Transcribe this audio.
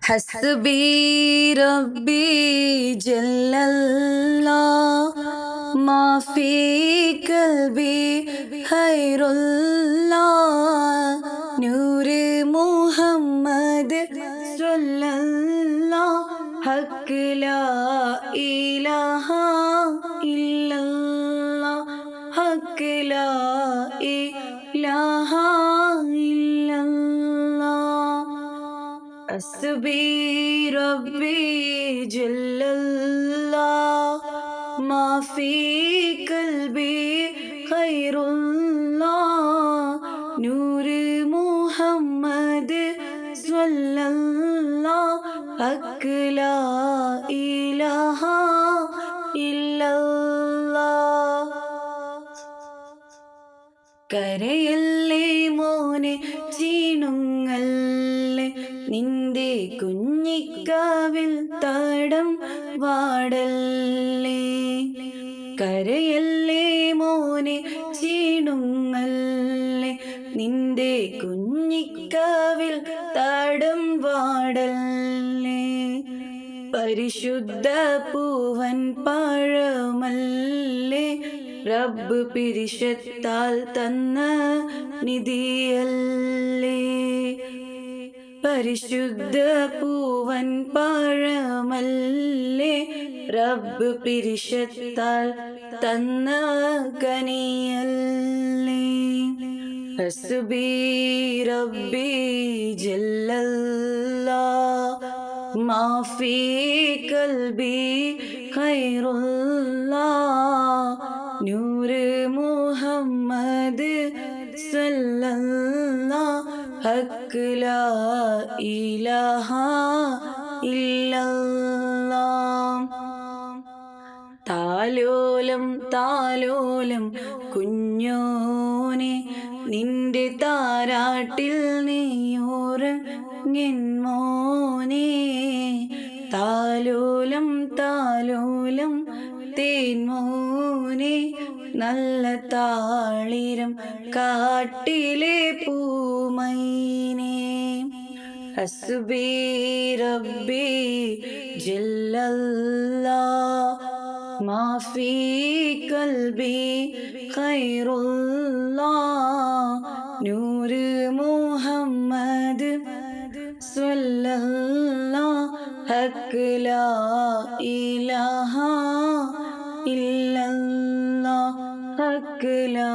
حسبي ربي جل الله ما في قلبي خير الله نور محمد صلى الله حق لا إله إلا الله حق لا إله إلا الله حسبي ربي جل الله ما في قلبي خير الله نور محمد صلى الله حق لا إله إلا الله കരയല്ലേ മോനെ ചീണുങ്ങല്ലേ നിന്റെ കുഞ്ഞിക്കാവിൽ തടം വാടല്ലേ കരയല്ലേ മോനെ ചീണുങ്ങല്ലേ നിന്റെ കുഞ്ഞിക്കാവിൽ തടം വാടല്ലേ പരിശുദ്ധ പൂവൻ പഴമല്ലേ റബ്ബ് പിരിശത്താൽ തന്ന നിധിയല്ലേ പരിശുദ്ധ പൂവൻ പഴമല്ലേ റബ്ബ് പിരിശത്താൽ തന്ന കനിയല്ലേ ഹസ്ബി റബ്ബി ജല്ലല്ലാഹ് മാ ഫീ ഖൽബി ഖൈറുല്ലാഹ് നൂറ് മുഹമ്മദ് സല്ലല്ലാഹ് ഹഖ് ലാ ഇലാഹ ഇല്ലല്ലാഹ് താലോലം താലോലം കുഞ്ഞോനെ നിന്റെ താരാട്ടിൽ നീയോറങ്ങൻ മോനെ താലോലം താലോലം തേൻമോനെ നല്ല താളിരം കാട്ടിലെ പൂമൈനെ ഹസ്ബി റബ്ബി ജല്ലല്ലാഹ് മാ ഫീ ഖൽബി ഖൈറുല്ലാഹ് നൂറ് മുഹമ്മദ് സ്വല്ലല്ലാഹ് ഹഖ് ലാ ഇലാഹ ഇല്ലല്ലാഹ് ഹഖ് ലാ